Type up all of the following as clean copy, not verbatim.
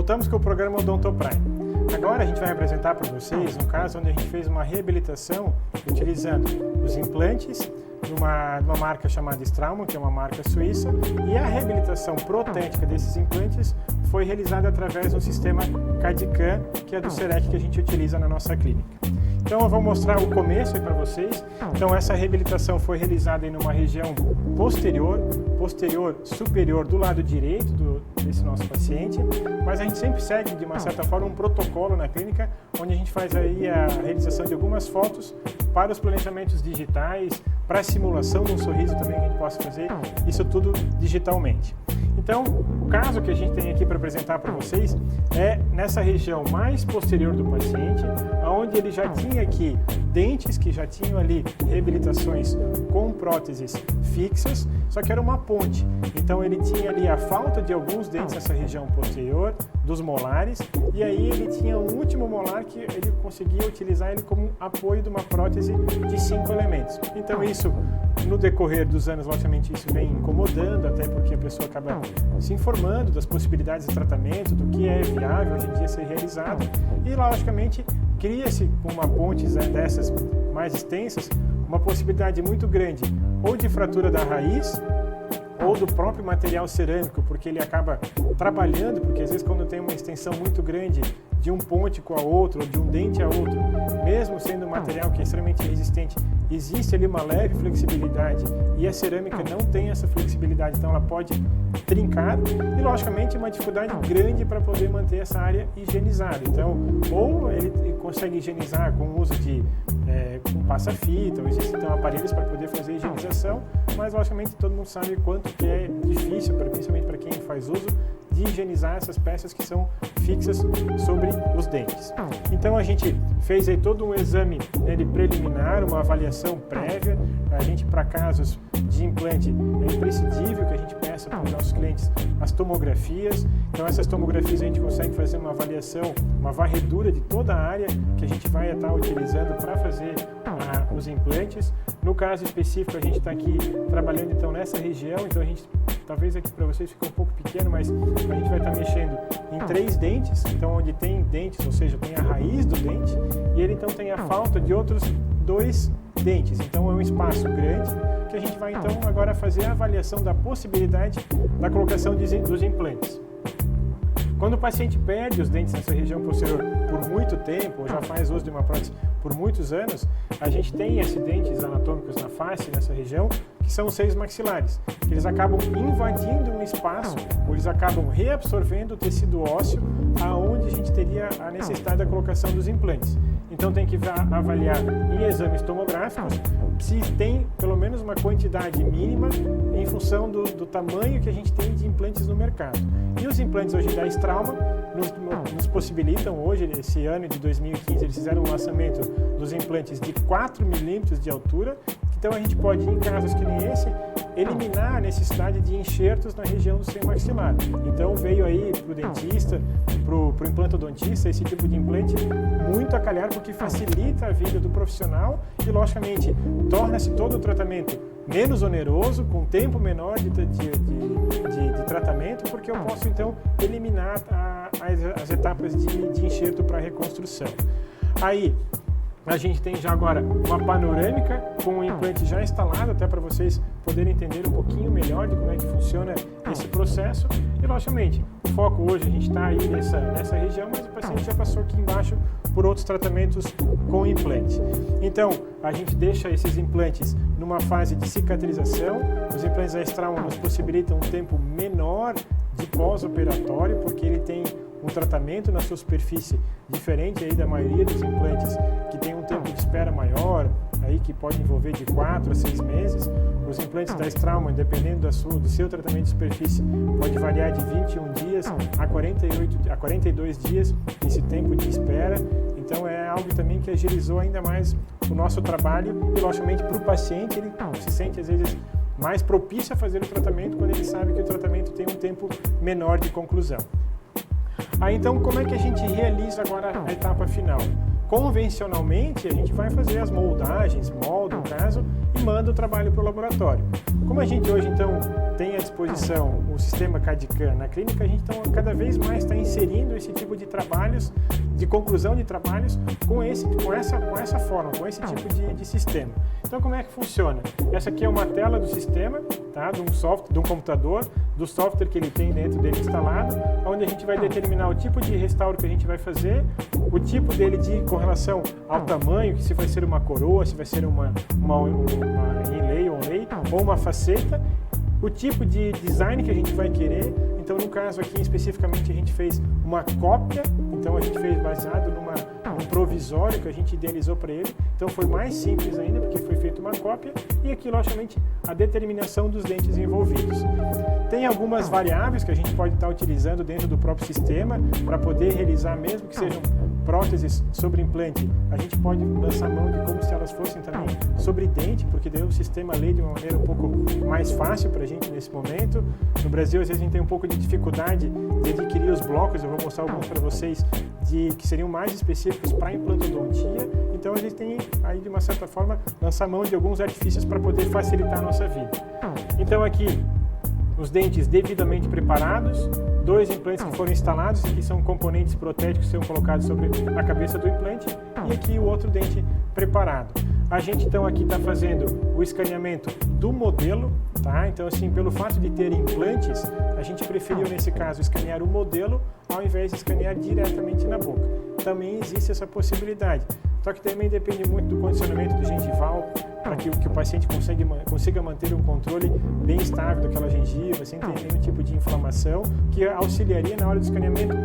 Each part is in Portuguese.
Voltamos com o programa Odontoprime. Agora a gente vai apresentar para vocês um caso onde a gente fez uma reabilitação utilizando os implantes de uma marca chamada Straumann, que é uma marca suíça, e a reabilitação protética desses implantes foi realizada através do sistema CAD/CAM, que é do Serec que a gente utiliza na nossa clínica. Então eu vou mostrar o começo aí para vocês. Então essa reabilitação foi realizada em uma região posterior superior do lado direito desse nosso paciente, mas a gente sempre segue de uma certa forma um protocolo na clínica, onde a gente faz aí a realização de algumas fotos para os planejamentos digitais, para a simulação de um sorriso também que a gente possa fazer, isso tudo digitalmente. Então, o caso que a gente tem aqui para apresentar para vocês é nessa região mais posterior do paciente, onde ele já tinha aqui dentes que já tinham ali reabilitações com próteses fixas, só que era uma ponte. Então ele tinha ali a falta de alguns dentes nessa região posterior, dos molares, e aí ele tinha um último molar que ele conseguia utilizar ele como apoio de uma prótese de 5 elementos. Então isso, no decorrer dos anos, logicamente isso vem incomodando, até porque a pessoa acaba se informando das possibilidades de tratamento, do que é viável hoje em dia ser realizado, e logicamente cria-se com uma ponte dessas mais extensas uma possibilidade muito grande ou de fratura da raiz ou do próprio material cerâmico, porque ele acaba trabalhando, porque às vezes quando tem uma extensão muito grande de um ponte com a outra, ou de um dente a outro, mesmo sendo um material que é extremamente resistente, existe ali uma leve flexibilidade e a cerâmica não tem essa flexibilidade, então ela pode trincar e, logicamente, uma dificuldade grande para poder manter essa área higienizada. Então, ou ele consegue higienizar com o uso de com passa-fita, ou existem então aparelhos para poder fazer a higienização, mas, logicamente, todo mundo sabe quanto que é difícil, principalmente para quem faz uso, de higienizar essas peças que são fixas sobre os dentes. Então a gente fez aí todo um exame de preliminar, uma avaliação prévia. A gente, para casos de implante, é imprescindível que a gente peça para os nossos clientes as tomografias. Então essas tomografias a gente consegue fazer uma avaliação, uma varredura de toda a área que a gente vai estar utilizando para fazer os implantes. No caso específico, a gente está aqui trabalhando então nessa região, então a gente, talvez aqui para vocês fique um pouco pequeno, mas a gente vai estar mexendo em 3 dentes, então onde tem dentes, ou seja, tem a raiz do dente, e ele então tem a falta de outros 2 dentes, então é um espaço grande que a gente vai então agora fazer a avaliação da possibilidade da colocação dos implantes. Quando o paciente perde os dentes nessa região posterior por muito tempo, ou já faz uso de uma prótese por muitos anos, a gente tem acidentes anatômicos na face, nessa região, que são os seios maxilares, que eles acabam invadindo um espaço, ou eles acabam reabsorvendo o tecido ósseo, aonde a gente teria a necessidade da colocação dos implantes. Então tem que avaliar em exames tomográficos se tem pelo menos uma quantidade mínima em função do tamanho que a gente tem de implantes no mercado. E os implantes hoje da Straumann nos possibilitam, hoje, esse ano de 2015, eles fizeram um lançamento dos implantes de 4 milímetros de altura, então a gente pode, em casos que nem esse, eliminar a necessidade de enxertos na região do seio maxilar. Então veio aí para o dentista, para o implantodontista, esse tipo de implante muito a calhar, porque facilita a vida do profissional e, logicamente, torna-se todo o tratamento menos oneroso, com tempo menor de tratamento, porque eu posso então eliminar as etapas de enxerto para reconstrução. Aí a gente tem já agora uma panorâmica com o implante já instalado, até para vocês poderem entender um pouquinho melhor de como é que funciona esse processo. E, logicamente, o foco hoje, a gente está aí nessa região, mas o paciente já passou aqui embaixo por outros tratamentos com implante. Então, a gente deixa esses implantes numa fase de cicatrização. Os implantes da Straumann nos possibilitam um tempo menor de pós-operatório, porque ele tem um tratamento na sua superfície diferente aí da maioria dos implantes, que tem um tempo de espera maior, aí que pode envolver de 4 a 6 meses. Os implantes da Straumann, dependendo do seu tratamento de superfície, pode variar de 21 dias a 42 dias esse tempo de espera. Então é algo também que agilizou ainda mais o nosso trabalho e, logicamente, para o paciente ele se sente às vezes mais propício a fazer o tratamento quando ele sabe que o tratamento tem um tempo menor de conclusão. Aí então, como é que a gente realiza agora a etapa final? Convencionalmente, a gente vai fazer as moldagens, molda o caso e manda o trabalho para o laboratório. Como a gente hoje então tem à disposição o sistema CAD/CAM na clínica, a gente então, cada vez mais está inserindo esse tipo de trabalhos, de conclusão de trabalhos com essa forma, com esse tipo de sistema. Então, como é que funciona? Essa aqui é uma tela do sistema, tá? De um computador, do software que ele tem dentro dele instalado, onde a gente vai determinar o tipo de restauro que a gente vai fazer, o tipo dele com relação ao tamanho, que se vai ser uma coroa, se vai ser uma inlay ou uma faceta, o tipo de design que a gente vai querer. Então, no caso aqui especificamente, a gente fez uma cópia, então a gente fez baseado num provisório que a gente idealizou para ele, então foi mais simples ainda, porque foi feita uma cópia, e aqui, logicamente, a determinação dos dentes envolvidos. Tem algumas variáveis que a gente pode estar utilizando dentro do próprio sistema para poder realizar, mesmo que sejam próteses sobre implante, a gente pode lançar mão de como se elas fossem também sobre dente, porque daí o sistema lê de uma maneira um pouco mais fácil para a gente nesse momento. No Brasil, às vezes a gente tem um pouco de dificuldade de adquirir os blocos, eu vou mostrar alguns para vocês, que seriam mais específicos para implantodontia, então a gente tem aí, de uma certa forma, lançar mão de alguns artifícios para poder facilitar a nossa vida. Então aqui, os dentes devidamente preparados, 2 implantes que foram instalados, que são componentes protéticos que são colocados sobre a cabeça do implante, e aqui o outro dente preparado. A gente então aqui está fazendo o escaneamento do modelo, tá? Então assim, pelo fato de ter implantes, a gente preferiu nesse caso escanear o modelo ao invés de escanear diretamente na boca. Também existe essa possibilidade, só que também depende muito do condicionamento do gengival, para que o paciente consiga manter um controle bem estável daquela gengiva, sem ter nenhum tipo de inflamação, que auxiliaria na hora do escaneamento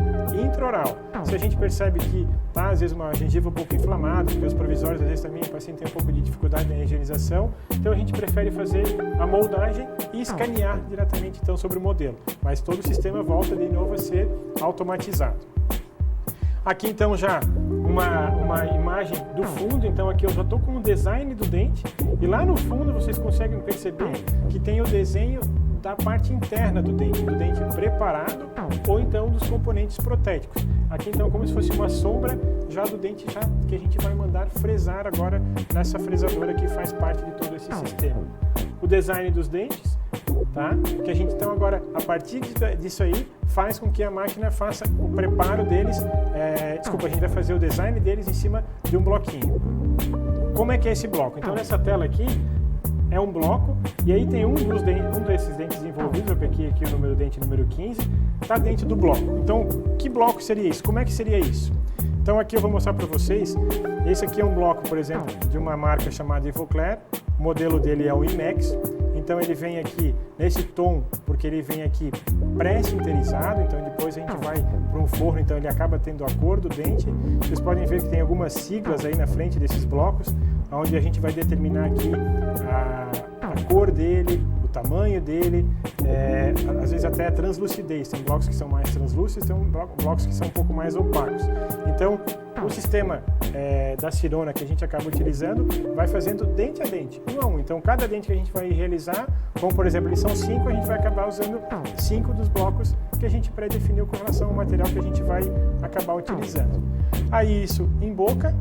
intraoral. Se a gente percebe que está, às vezes, uma gengiva um pouco inflamada, porque os provisórios, às vezes, também o paciente tem um pouco de dificuldade na higienização, então a gente prefere fazer a moldagem e escanear diretamente, então, sobre o modelo. Mas todo o sistema volta de novo a ser automatizado. Aqui então já uma imagem do fundo, então aqui eu já estou com o design do dente e lá no fundo vocês conseguem perceber que tem o desenho da parte interna do dente preparado ou então dos componentes protéticos. Aqui então como se fosse uma sombra já do dente que a gente vai mandar fresar agora nessa fresadora que faz parte de todo esse sistema. O design dos dentes, tá? Que a gente então agora, a partir disso aí, faz com que a máquina faça o preparo deles, a gente vai fazer o design deles em cima de um bloquinho. Como é que é esse bloco? Então nessa tela aqui é um bloco e aí tem um desses dentes envolvidos, eu peguei aqui o número dente número 15, está dentro do bloco. Então que bloco seria isso? Como é que seria isso? Então aqui eu vou mostrar para vocês, esse aqui é um bloco, por exemplo, de uma marca chamada Ivoclar, o modelo dele é o IMAX, então ele vem aqui nesse tom, porque ele vem aqui pré-sinterizado, então depois a gente vai para um forno, então ele acaba tendo a cor do dente. Vocês podem ver que tem algumas siglas aí na frente desses blocos, onde a gente vai determinar aqui a cor dele, o tamanho dele, às vezes até a translucidez. Tem blocos que são mais translúcidos, tem blocos que são um pouco mais opacos. Então, o sistema da Sirona que a gente acaba utilizando vai fazendo dente a dente, um a um. Então, cada dente que a gente vai realizar, como por exemplo, eles são 5, a gente vai acabar usando 5 dos blocos que a gente pré-definiu com relação ao material que a gente vai acabar utilizando. Aí isso em boca,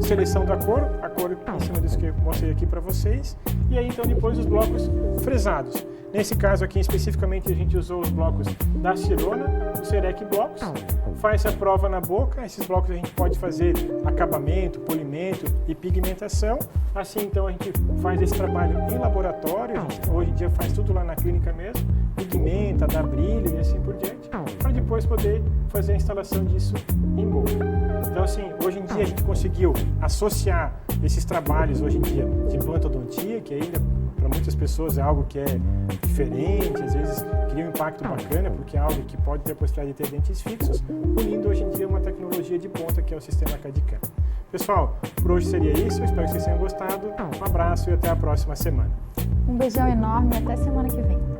seleção da cor, a cor em cima disso que eu mostrei aqui para vocês, e aí então depois os blocos fresados. Nesse caso aqui especificamente a gente usou os blocos da Sirona, o Serec Blocos, faz a prova na boca, esses blocos a gente pode fazer acabamento, polimento e pigmentação, assim então a gente faz esse trabalho em laboratório, a gente hoje em dia faz tudo lá na clínica mesmo, pigmenta, dá brilho e assim por diante, para depois poder fazer a instalação disso em boca. Então assim, hoje em dia a gente conseguiu associar esses trabalhos hoje em dia de implantodontia, que ainda para muitas pessoas é algo que é diferente, às vezes cria um impacto bacana, porque é algo que pode ter a possibilidade de ter dentes fixos, unindo hoje em dia uma tecnologia de ponta que é o sistema CAD/CAM. Pessoal, por hoje seria isso, espero que vocês tenham gostado, um abraço e até a próxima semana. Um beijão enorme e até semana que vem.